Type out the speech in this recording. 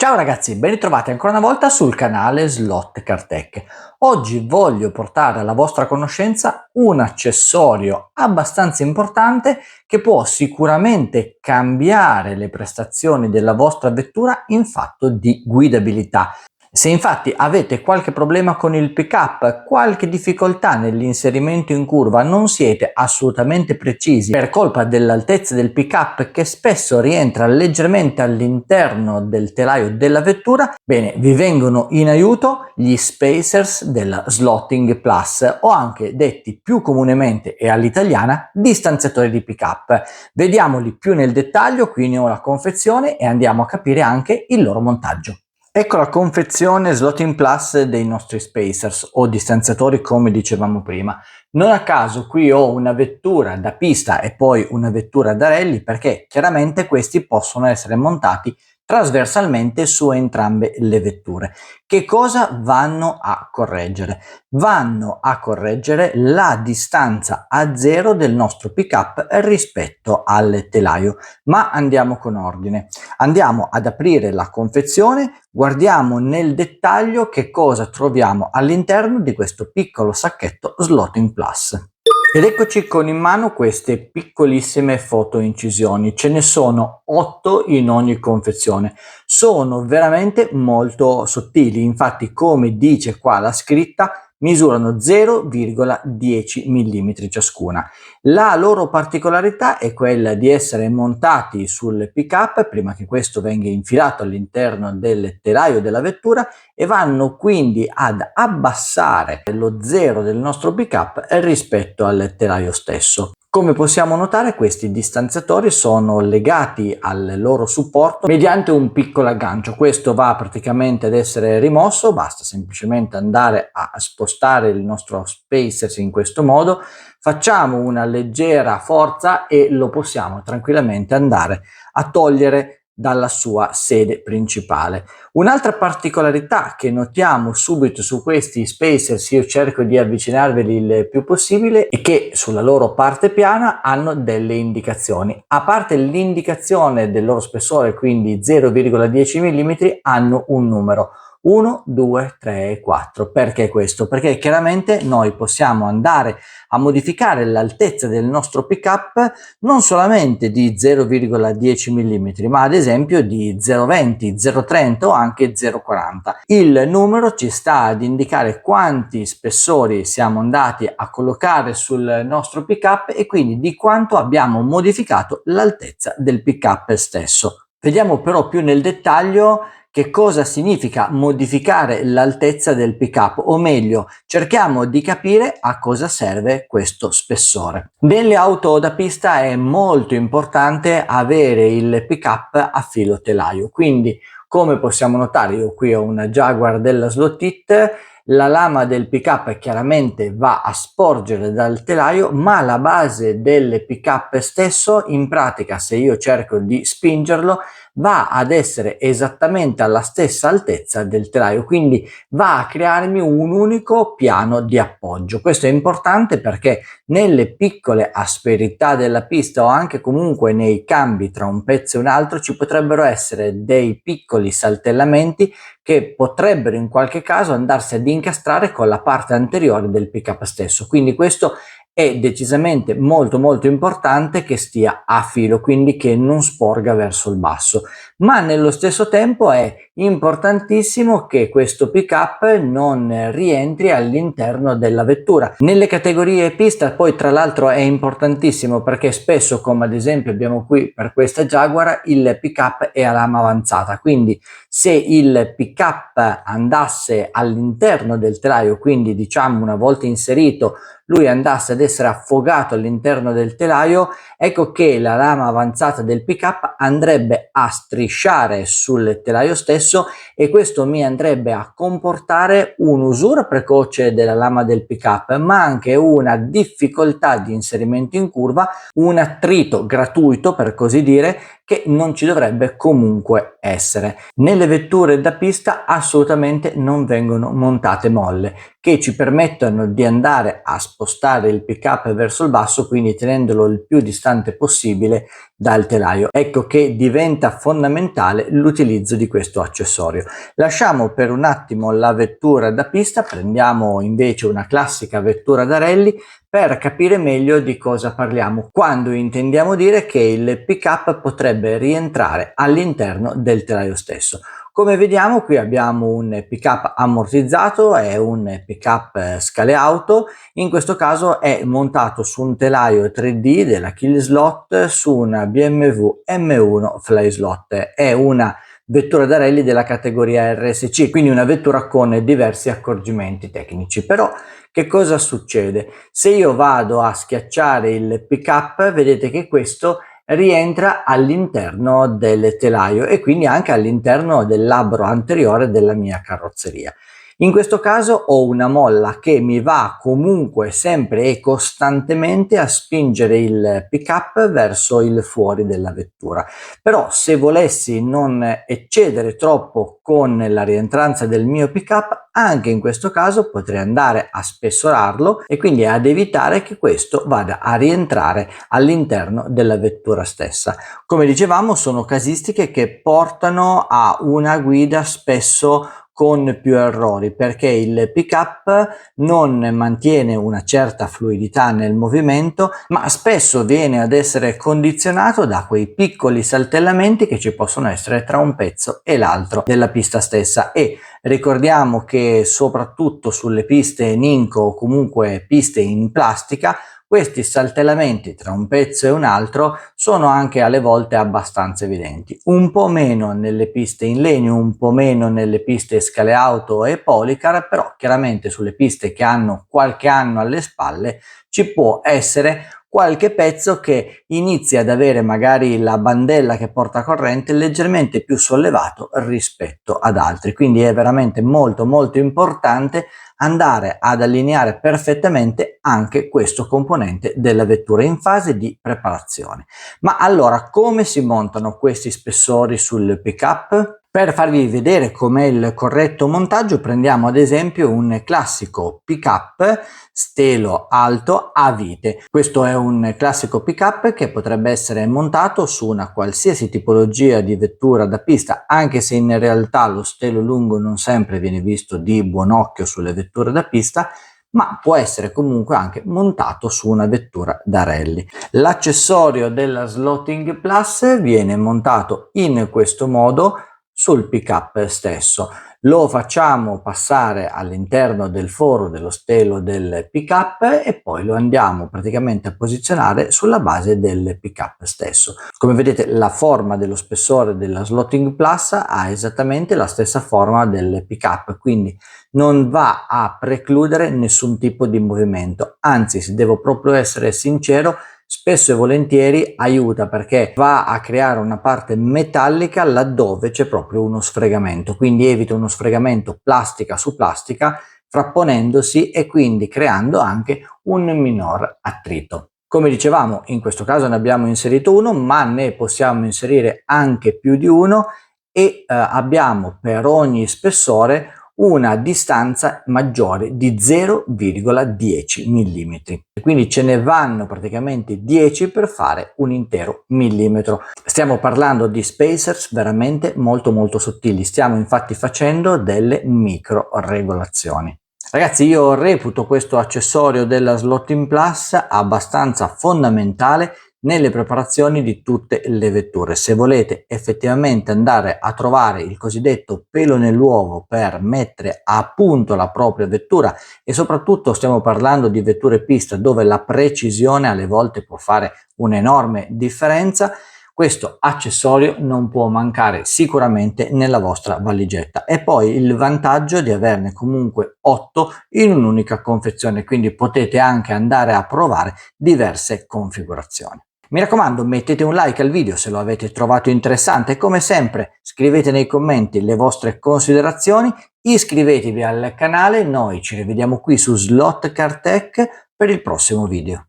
Ciao ragazzi, ben ritrovati ancora una volta sul canale Slot Car Tech. Oggi voglio portare alla vostra conoscenza un accessorio abbastanza importante che può sicuramente cambiare le prestazioni della vostra vettura in fatto di guidabilità. Se infatti avete qualche problema con il pick-up, qualche difficoltà nell'inserimento in curva, non siete assolutamente precisi per colpa dell'altezza del pick-up che spesso rientra leggermente all'interno del telaio della vettura, bene, vi vengono in aiuto gli spacers della Slotting Plus, o anche detti più comunemente e all'italiana distanziatori di pick-up. Vediamoli più nel dettaglio qui nella confezione e andiamo a capire anche il loro montaggio. Ecco la confezione Slotting Plus dei nostri spacers o distanziatori, come dicevamo prima. Non a caso qui ho una vettura da pista e poi una vettura da rally, perché chiaramente questi possono essere montati trasversalmente su entrambe le vetture. Che cosa vanno a correggere? Vanno a correggere la distanza a zero del nostro pick-up rispetto al telaio. Ma andiamo con ordine. Andiamo ad aprire la confezione, guardiamo nel dettaglio che cosa troviamo all'interno di questo piccolo sacchetto Slotting Plus. Ed eccoci con in mano queste piccolissime fotoincisioni, ce ne sono 8 in ogni confezione, sono veramente molto sottili, infatti come dice qua la scritta misurano 0,10 mm ciascuna. La loro particolarità è quella di essere montati sul pick-up prima che questo venga infilato all'interno del telaio della vettura e vanno quindi ad abbassare lo zero del nostro pick-up rispetto al telaio stesso. Come possiamo notare, questi distanziatori sono legati al loro supporto mediante un piccolo aggancio. Questo va praticamente ad essere rimosso, basta semplicemente andare a spostare il nostro spacer in questo modo, facciamo una leggera forza e lo possiamo tranquillamente andare a togliere dalla sua sede principale. Un'altra particolarità che notiamo subito su questi spacers, io cerco di avvicinarveli il più possibile, è che sulla loro parte piana hanno delle indicazioni. A parte l'indicazione del loro spessore, quindi 0,10 mm, hanno un numero 1, 2, 3 e 4. Perché questo? Perché chiaramente noi possiamo andare a modificare l'altezza del nostro pick-up non solamente di 0,10 mm, ma ad esempio di 0,20, 0,30 o anche 0,40. Il numero ci sta ad indicare quanti spessori siamo andati a collocare sul nostro pick-up e quindi di quanto abbiamo modificato l'altezza del pick-up stesso. Vediamo però più nel dettaglio che cosa significa modificare l'altezza del pick-up, o meglio, cerchiamo di capire a cosa serve questo spessore. Nelle auto da pista è molto importante avere il pick-up a filo telaio, quindi come possiamo notare, io qui ho una Jaguar della Slot It, la lama del pick-up chiaramente va a sporgere dal telaio, ma la base del pick-up stesso, in pratica, se io cerco di spingerlo, va ad essere esattamente alla stessa altezza del telaio, quindi va a crearmi un unico piano di appoggio. Questo è importante perché nelle piccole asperità della pista o anche comunque nei cambi tra un pezzo e un altro ci potrebbero essere dei piccoli saltellamenti che potrebbero in qualche caso andarsi ad incastrare con la parte anteriore del pick-up stesso. Quindi questo è decisamente molto importante che stia a filo, quindi che non sporga verso il basso, ma nello stesso tempo è importantissimo che questo pick-up non rientri all'interno della vettura. Nelle categorie pista poi tra l'altro è importantissimo perché spesso, come ad esempio abbiamo qui per questa Jaguar, il pick-up è a lama avanzata, quindi se il pick-up andasse all'interno del telaio, quindi diciamo una volta inserito lui andasse ad essere affogato all'interno del telaio, ecco che la lama avanzata del pick-up andrebbe a strisciare sul telaio stesso e questo mi andrebbe a comportare un'usura precoce della lama del pick-up, ma anche una difficoltà di inserimento in curva, un attrito gratuito per così dire, che non ci dovrebbe comunque essere. Nelle vetture da pista assolutamente non vengono montate molle che ci permettono di andare a spostare il pick-up verso il basso, quindi tenendolo il più distante possibile dal telaio. Ecco che diventa fondamentale l'utilizzo di questo accessorio. Lasciamo per un attimo la vettura da pista, prendiamo invece una classica vettura da rally per capire meglio di cosa parliamo quando intendiamo dire che il pick-up potrebbe rientrare all'interno del telaio stesso. Come vediamo qui abbiamo un pick-up ammortizzato, è un pick-up scale auto, in questo caso è montato su un telaio 3D della Kill Slot su una BMW M1 Fly Slot, è una vettura da rally della categoria RSC, quindi una vettura con diversi accorgimenti tecnici. Però che cosa succede? Se io vado a schiacciare il pick-up, vedete che questo rientra all'interno del telaio e quindi anche all'interno del labbro anteriore della mia carrozzeria. In questo caso ho una molla che mi va comunque sempre e costantemente a spingere il pick-up verso il fuori della vettura. Però se volessi non eccedere troppo con la rientranza del mio pick-up, anche in questo caso potrei andare a spessorarlo e quindi ad evitare che questo vada a rientrare all'interno della vettura stessa. Come dicevamo, sono casistiche che portano a una guida spesso con più errori, perché il pick-up non mantiene una certa fluidità nel movimento, ma spesso viene ad essere condizionato da quei piccoli saltellamenti che ci possono essere tra un pezzo e l'altro della pista stessa. E ricordiamo che soprattutto sulle piste Ninco o comunque piste in plastica, questi saltellamenti tra un pezzo e un altro sono anche alle volte abbastanza evidenti, un po' meno nelle piste in legno, un po' meno nelle piste scale auto e polycar, però chiaramente sulle piste che hanno qualche anno alle spalle ci può essere qualche pezzo che inizia ad avere magari la bandella che porta corrente leggermente più sollevato rispetto ad altri, quindi è veramente molto importante andare ad allineare perfettamente anche questo componente della vettura in fase di preparazione. Ma allora come si montano questi spessori sul pick-up? Per farvi vedere com'è il corretto montaggio prendiamo ad esempio un classico pick-up stelo alto a vite. Questo è un classico pick-up che potrebbe essere montato su una qualsiasi tipologia di vettura da pista, anche se in realtà lo stelo lungo non sempre viene visto di buon occhio sulle vetture da pista, ma può essere comunque anche montato su una vettura da rally. L'accessorio della Slotting Plus viene montato in questo modo sul pick-up stesso. Lo facciamo passare all'interno del foro dello stelo del pick-up e poi lo andiamo praticamente a posizionare sulla base del pick-up stesso. Come vedete la forma dello spessore della Slotting Plus ha esattamente la stessa forma del pick-up, quindi non va a precludere nessun tipo di movimento, anzi, se devo proprio essere sincero, spesso e volentieri aiuta perché va a creare una parte metallica laddove c'è proprio uno sfregamento, quindi evita uno sfregamento plastica su plastica frapponendosi e quindi creando anche un minor attrito. Come dicevamo, in questo caso ne abbiamo inserito uno, ma ne possiamo inserire anche più di uno e abbiamo per ogni spessore una distanza maggiore di 0,10 mm. Quindi ce ne vanno praticamente 10 per fare un intero millimetro. Stiamo parlando di spacers veramente molto sottili, stiamo infatti facendo delle micro regolazioni. Ragazzi, io reputo questo accessorio della Slotting Plus abbastanza fondamentale nelle preparazioni di tutte le vetture. Se volete effettivamente andare a trovare il cosiddetto pelo nell'uovo per mettere a punto la propria vettura e soprattutto stiamo parlando di vetture pista dove la precisione alle volte può fare un'enorme differenza, questo accessorio non può mancare sicuramente nella vostra valigetta. E poi il vantaggio di averne comunque 8 in un'unica confezione, quindi potete anche andare a provare diverse configurazioni. Mi raccomando, mettete un like al video se lo avete trovato interessante e come sempre scrivete nei commenti le vostre considerazioni, iscrivetevi al canale, noi ci rivediamo qui su Slot Car Tech per il prossimo video.